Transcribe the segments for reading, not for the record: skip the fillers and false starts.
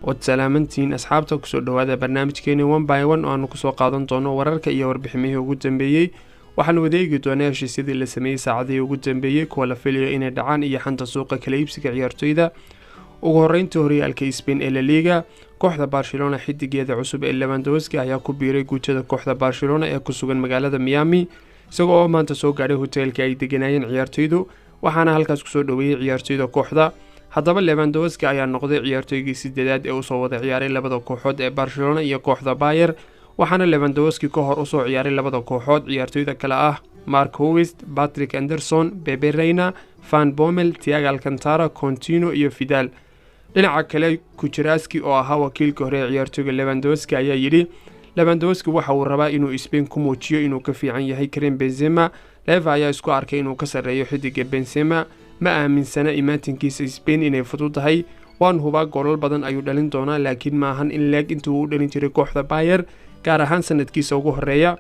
وسلامتين أصحابتك كسو دوادا barnaamijkeeni 1 by 1 oo aanu kusoo qaadan doono wararka iyo warbiximihii ugu dambeeyay waxaan wadeegi doonaa heshiisyadii la sameeyay saacadii ugu dambeeyay kuwa la filayo inay dhacaan iyo xanta suuqa kala iibsiga ciyaartoyda ugu horeyntii horyaalka Spain ee La Liga kooxda Barcelona xidigeeda cusub ee Lewandowski ayaa ku biiray guutada kooxda Barcelona ee ku sugan magaalada Miami isagoo maanta soo gaaray hoteelka ay deganayeen ciyaartoydu waxaana halkaas kusoo dhaweeyay ciyaartoyda kooxda haddaba Lewandowski ayaa noqday ciyaartoygii sideedaad ee u soo wada ciyaaray labada kooxood ee Barcelona iyo kooxda Bayern waxaana Lewandowski ka hor u soo ciyaaray labada kooxood ciyaartoyda kala ah Mark Huijs, Patrick Anderson, Pepe Reina, Van Bommel, Thiago Alcantara, Coutinho iyo Vidal. dhinaca kale Kucherski oo ahaa wakiilka hore ee ciyaartoyga Lewandowski ayaa yiri Lewandowski waxa uu rabaa inuu Spain ku muujiyo inuu ka fiican yahay Karim Benzema. Leva ayaa isku arkay inuu ka sareeyo xidiga Benzema ma aaminsana imaatinkiisa Spain inay fududahay waan hubaa goolal badan ayuu dhalin doonaa laakiin ma ahan in leeg intuu u dhalin jiray kooxda Bayern gaar ahaan sanadkiisa ugu horeeya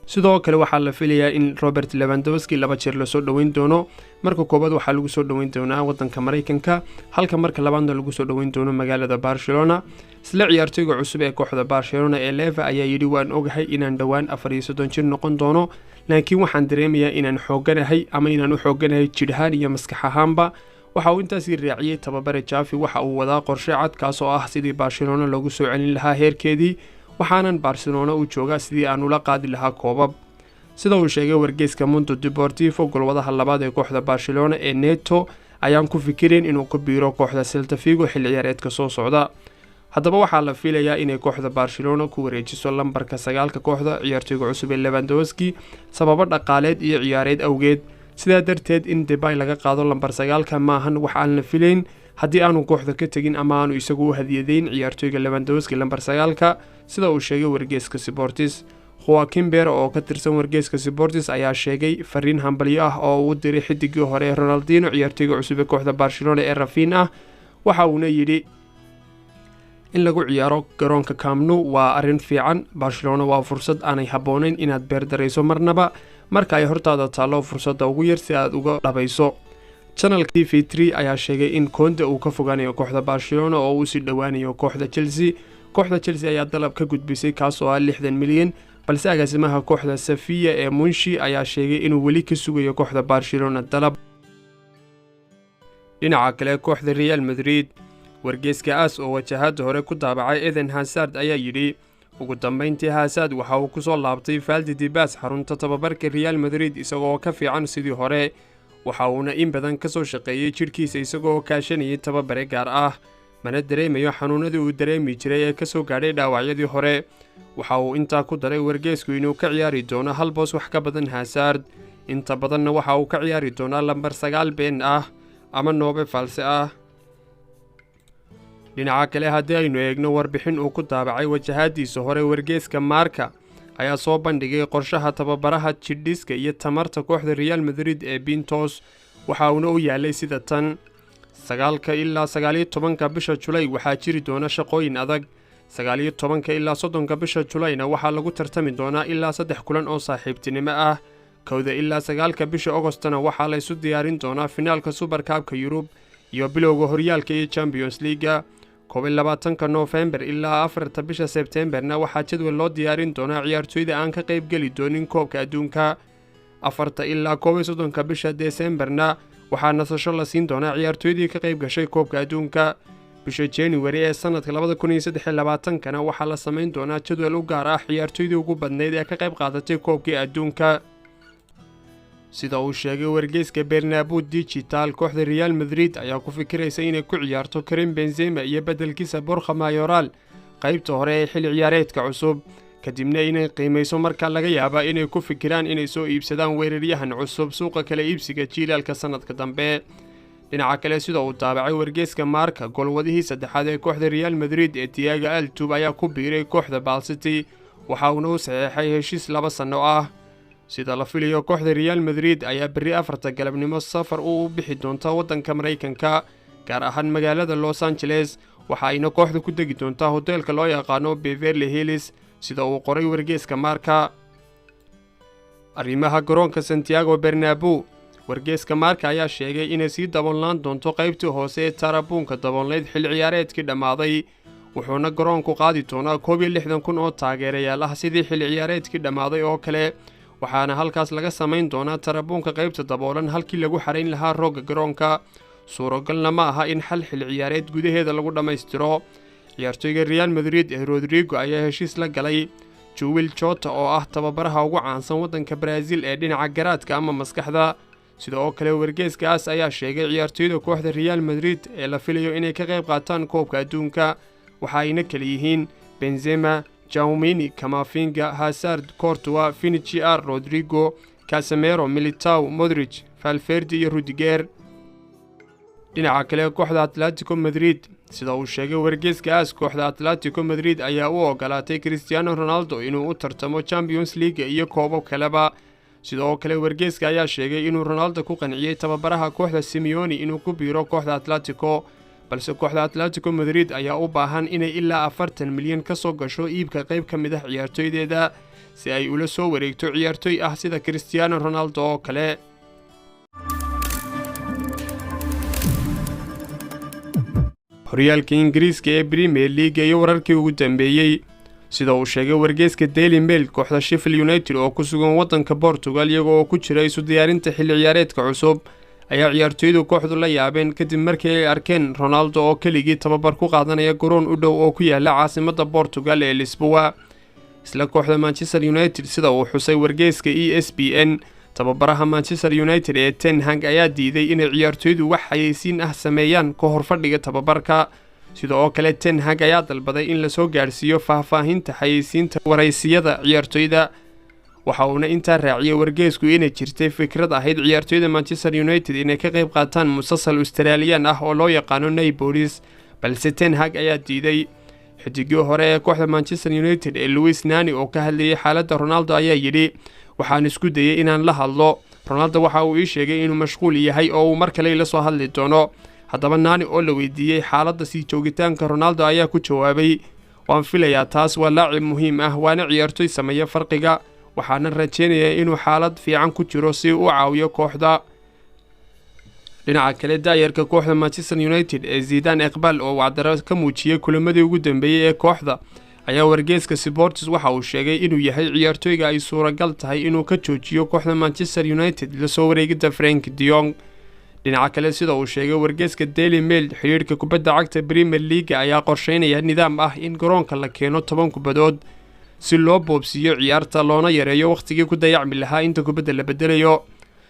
sidoo kale waxaa la filayaa in Robert Lewandowski laba jeer la soo dhaweyn doono marka koobaad waxaa lagu soo dhaweyn doonaa wadanka Mareykanka halka marka labaadna lagu soo dhaweyn doono magaalada Barcelona isla ciyaartoyga cusub ee kooxda Barcelona ee Leva ayaa yiri waan ogahay inaan dhawaan 34 jir noqon doono laakiin waxaan dareemayaa inaan xooganahay ama inaan u xooganahay jidhaan iyo maskax ahaanba waxa uu intaas raaciyay tababare Xavi waxa uu wadaa qorshe cad kaas oo ah sidii Barcelona lagu soo celin lahaa heerkeedii waxaanan Barcelona u joogaa sidii aan ula qaadi lahaa koobab sida uu sheegay wargeyska Mundo Deportivo golwadaha labaad ee kooxda Barcelona ee Neto ayaan ku fikireen inuu ku biiro kooxda Celta Vigo xilli ciyaareedka soo socda haddaba waxaa la filayaa inay kooxda Barcelona ku wareejiso lambarka 9 kooxda ciyaartoyga cusub ee Lewandowski sababo dhaqaaleed iyo ciyaareed awgeed sidaa darteed in Depay laga qaado lambar 9 maahan wax aan la filayn haddii aanu kooxda ka tagin ama aanu isagu u hadiyadeyn ciyaartoyga Lewandowski lambar 9 sida uu sheegay wargeyska Sportis Joaquim Ber oo ka tirsan wargeyska Sportis ayaa sheegay fariin hambalyo ah oo uu diray xidigii hore Ronaldinho ciyaartoyga cusub ee kooxda Barcelona ee Rafinha waxa uu yiri in lagu ciyaaro garoonka Camp Nou waa arin fiican Barcelona waa fursad aanay haboonayn inaad beerdareyso marnaba marka ay hortaada taalo fursadda ugu yar si aad uga dhabayso channel TV3 ayaa sheegay in Conte uu ka fogaanayo kooxda Barcelona oo uu si dhawaanayo kooxda Chelsea ayaa dalab ka gudbisay kaas oo ah 60 milyan balse agaasimaha kooxda Sevilla ee Munshi ayaa sheegay inuu wali ka sugayo kooxda Barcelona dalab dhinaca kale kooxda Real Madrid wargeyska AS oo wajahada hore ku daabacay Eden Hazard ayaa yiri ugu dambeyntii Hazard waxa uu ku soo laabtay Valdebebas xarunta tababarka Real Madrid isagoo ka fiican sidii hore waxa uuna in badan ka soo shaqeeyay jirkiisa isagoo kaashanayay tababare gaar ah mana dareemayo xanuunadii uu dareemi jiray ee ka soo gaadhay dhaawacyadii hore waxa uu intaa ku daray wargeysku inuu ka ciyaari doono hal boos wax ka badan Hazard inta badanna waxa uu ka ciyaari doonaa lambar 9 been ah ama noobe false ah dhinaca kale haddii aynu eegno warbixin uu ku daabacay wajahadiisa hore wargeyska Marca ayaa soo bandhigay qorshaha tababaraha jidhiska iyo tamarta kooxda Real Madrid ee Pintos waxa uu u yaalay sida tan 9 ilaa 19 bisha July waxaa jiri doona shaqooyin adag 19 ilaa 30 bisha Julayna waxaa lagu tartami doonaa ilaa 3 kulan oo saaxiibtinimo ah 1 ilaa 9 bisha Augustna waxaa la isu diyaarin doonaa finaalka Super Cup-ka Yurub iyo bilowga horyaalka ee Champions League 22 November ilaa 4 bisha Septemberna waxaa jadwal loo diyaarin doonaa ciyaartoyda aan ka qayb gali doonin koobka adduunka 4 ilaa 31 bisha Decemberna waxaa nasasho la siin doonaa ciyaartoydii ka qayb gashay koobka adduunka bisha January ee sanadka 2023 waxaa la sameyn doonaa jadwal u gaar ah ciyaartoydii ugu badneyd ee ka qayb qaadatay koobka adduunka sida uu sheegay wargeyska Bernabeu Digital kooxda Real Madrid ayaa ku fikiraysa inay ku ciyaarto Karim Benzema iyo bedelkiisa Borja Mayoral qaybta hore ee xilli ciyaareedka cusub kadibna inay qiimeyso marka laga yaabo inay ku fikiraan inay soo iibsadaan weeraryahan cusub suuqa kala iibsiga jiilaalka sanadka dambe dhinaca kale sida uu daabacay wargeyska Marca golwadihii saddexaad ee kooxda Real Madrid ee Thiago Alcantara ayaa ku biiray kooxda Bal City waxa uu u saxeexay heshiis 2 sano ah sida la filayo kooxda Real Madrid ayaa bari 4 galabnimo safar u bixi doonta wadanka Mareykanka gaar ahaan magaalada Los Angeles waxa ayna kooxda ku degi doontaa hoteelka loo yaqaano Beverly Hills sida uu qoray wargeyska Marca arrimaha garoonka Santiago Bernabeu wargeyska Marca ayaa sheegay inay sii daboolaan doonto qaybtii hoose ee tarabuunka daboolneyd xilli ciyaareedkii dhammaaday wuxuuna garoonku qaadi doonaa 61,000 oo taageerayaal ah sidii xilli ciyaareedkii dhammaaday oo kale waxaana halkaas laga samayn doonaa tarabuunka qaybta daboolan halkii lagu xarayn lahaa rooga garoonka suuragalna ma aha in xal xilli ciyaareed gudaheeda lagu dhammaystiro ciyaartoyga Real Madrid ee Rodrigo ayaa heshiis la galay Joel Jota oo ah tababaraha ugu caansan waddanka Brazil ee dhinaca garaadka ama maskaxda sidoo kale wargeyskaas ayaa sheegay ciyaartoyda kooxda Real Madrid ee la filayo inay ka qayb qaataan koobka adduunka waxa ayna kala yihiin Benzema, Tchouaméni, Camavinga, Hazard, Courtois, Vinicius, Rodrigo, Casemiro, Militao, Modric, Valverde iyo Rudiger. dhinaca kale kooxda Atletico Madrid sida uu sheegay wargeyskaas kooxda Atletico Madrid ayaa u ogolaatay Cristiano Ronaldo inuu u tartamo Champions League iyo koobab kaleba sidoo kale wargeyska ayaa sheegay inuu Ronaldo ku qanciyay tababaraha kooxda Simeone inuu ku biiro kooxda Atletico balse kooxda Atletico Madrid ayaa u baahan inay ilaa 40 milyan ka soo gasho iibka qayb ka mid ah ciyaartoydeeda si ay ula soo wareegto ciyaartoy ah sida Cristiano Ronaldo oo kale. horyaalka Ingiriiska ee Premier League iyo wararkii ugu dambeeyay sida uu sheegay wargeyska Daily Mail kooxda Sheffield United oo ku sugan waddanka Portugal iyagoo ku jira isu diyaarinta xilli ciyaareedka cusub ayaa ciyaartoydu kooxdu la yaabeen kadib markii ay arkeen Ronaldo oo keligii tababar ku qaadanaya garoon u dhow oo ku yaala caasimadda Portugal ee Lisboa isla kooxda Manchester United sida uu xusay wargeyska ESPN tababaraha Manchester United ee Ten Hag ayaa diiday inay ciyaartoydu wax xayeysiin ah sameeyaan ka hor fadhiga tababarka sidoo kale Ten Hag ayaa dalbaday in la soo gaarsiiyo faahfaahinta xayeysiinta waraysiyada ciyaartoyda waxa uuna intaa raaciyay wargeysku inay jirtay fikrad ahayd ciyaartoyda Manchester United inay ka qayb qaataan musalsal Australian ah oo loo yaqaano Neighbours balse Ten Hag ayaa diiday xidigii hore ee kooxda Manchester United ee Luis Nani oo ka hadlayay xaaladda Ronaldo ayaa yiri waxaan isku dayay inaan la hadlo Ronaldo waxa uu ii sheegay inuu mashquul yahay oo uu mar kale la soo hadli doono haddaba Nani oo la weydiiyay xaaladda sii joogitaanka Ronaldo ayaa ku jawaabay waan filayaa taas waa laacib muhiim ah waana ciyaartoy sameeya farqiga waxaana rajeynayaa inuu xaalad fiican ku jiro si uu caawiyo kooxda. dhinaca kale daayarka kooxda Manchester United ee Zidane Iqbal oo wacdaro ka muujiyay kulamadii ugu dambeeyay ee kooxda ayaa wargeyska Sports waxa uu sheegay inuu yahay ciyaartoyga ay suuragal tahay inuu ka joojiyo kooxda Manchester United la soo wareegida Frank de Jong. dhinaca kale sida uu sheegay wargeyska Daily Mail xiriirka kubadda cagta Premier League ayaa qorsheynaya nidaam ah in garoonka la keeno 10 kubadood si loo boobsiyo ciyaarta loona yareeyo waqtigii ku dayacmi lahaa inta kubadda la bedelayo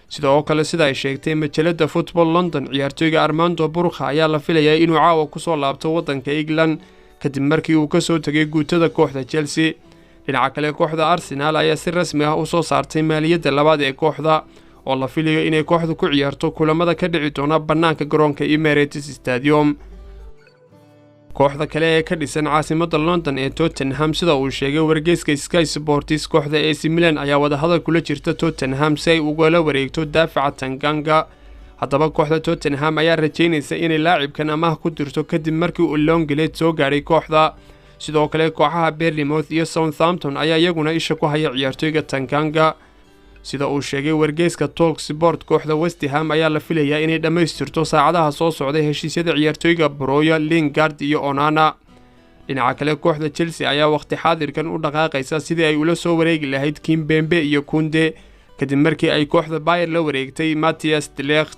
sidoo kale sida ay sheegtay majalada Football London ciyaartoyga Armando Broja ayaa la filayaa inuu caawa ku soo laabto waddanka England kadib markii uu ka soo tagay guutada kooxda Chelsea. dhinaca kale kooxda Arsenal ayaa si rasmi ah u soo saartay maaliyadda labaad ee kooxda oo la filayo inay kooxdu ku ciyaarto kulamada ka dhici doona banaanka garoonka Emirates Stadium. kooxda kale ee ka dhisan caasimadda London ee Tottenham sida uu sheegay wargeyska Sky Sports kooxda AC Milan ayaa wada hadal kula jirta Tottenham si ay uga la wareegto daafaca Tanganga haddaba kooxda Tottenham ayaa rajeynaysa inay laacibkan amaah ku dirto kadib markii uu Longlet soo gaaray kooxda sidoo kale kooxaha Bournemouth iyo Southampton ayaa iyaguna isha ku haya ciyaartoyga Tanganga sida uu sheegay wargeyska Talk Sport kooxda West Ham ayaa la filayaa inay dhamaystirto saacadaha soo socda heshiisyada ciyaartoyga Broja, Lingard iyo Onana. dhinaca kale kooxda Chelsea ayaa waqti xaadirkan u dhaqaaqaysa sidii ay ula soo wareegi lahayd Kimpembe iyo Kunde kadib markii ay kooxda Bayern la wareegtay Matthias de Ligt.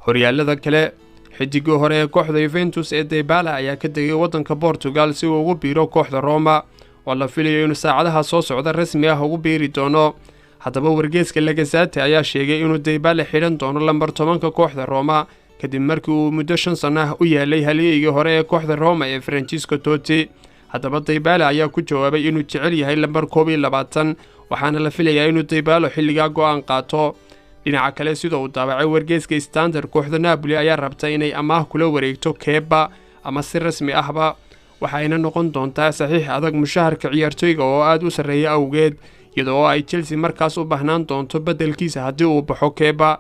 horyaalada kale xidigii hore ee kooxda Juventus ee Dybala ayaa ka tagay waddanka Portugal si uu ugu biiro kooxda Roma oo la filayo inuu saacadaha soo socda rasmi ah ugu biiri doono haddaba wargeyska La Gazzetta ayaa sheegay inuu Dybala xidhan doono lambar 10 kooxda Roma kadib markii uu muddo 5 sano ah u yaalay halyeeyga hore ee kooxda Roma ee Francesco Totti haddaba Dybala ayaa ku jawaabay inuu jecel yahay lambar 22 waxaana la filayaa inuu Dybala xilliga go'aan qaato. dhinaca kale sida uu daabacay wargeyska Standard kooxda Napoli ayaa rabta inay amaah kula wareegto Kepa ama si rasmi ahba waxayna noqon doontaa saxiix adag mushaharka ciyaartoyga oo aad u sareeya awgeed iyadoo ay Chelsea markaas u baahnaan doonto bedelkiisa haddii uu baxo Kepa.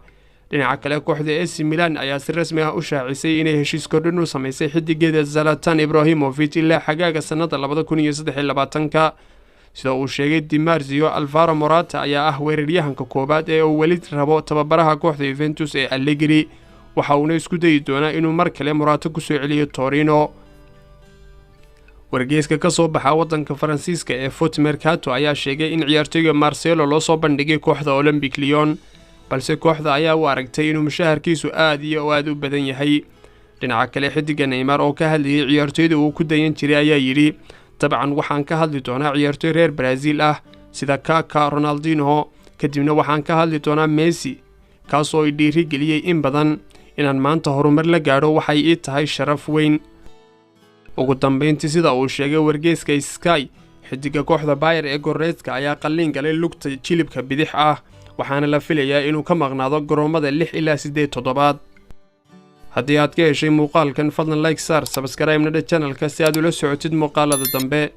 dhinaca kale kooxda AC Milan ayaa si rasmi ah u shaacisay inay heshiis kordhin u sameysay xidigeeda Zlatan Ibrahimovic ilaa xagaaga sanada 2023 sida uu sheegay Di Marzio. Alvaro Morata ayaa ah weeraryahanka koobaad ee uu weli rabo tababaraha kooxda Juventus ee Allegri, waxa uuna isku dayi doonaa inuu mar kale Morata ku soo celiyo Torino. wargeyska ka soo baxa wadanka Faransiiska ee Foot Mercato ayaa sheegay in ciyaartoyga Marcelo loo soo bandhigay kooxda Olympique Lyon, balse kooxda ayaa u aragtay inuu mushaharkiisu aad u badan yahay. dhinaca kale xidiga Neymar oo ka hadlayay ciyaartoyda uu ku dayan jiray ayaa yiri, dabcan waxaan ka hadli doonaa ciyaartoy reer Brazil ah sida Kaká, Ronaldinho, kadibna waxaan ka hadli doonaa Messi, kaasoo i dhiirigeliyay in badan inaan maanta horumar la gaadho, waxay ii tahay sharaf weyn. ugu dambeyntii sida uu sheegay wargeyska Sky, xidiga kooxda Bayern ee Goretzka ayaa qalliin galay lugta jilibka bidix ah, waxaana la filayaa inuu ka maqnaado garoomada 6 ilaa 8 toddobaad. haddii aad ka heshay muuqaalkan, fadlan like saar, subscribe-na channelka si aad ula socotid muuqaalada dambe.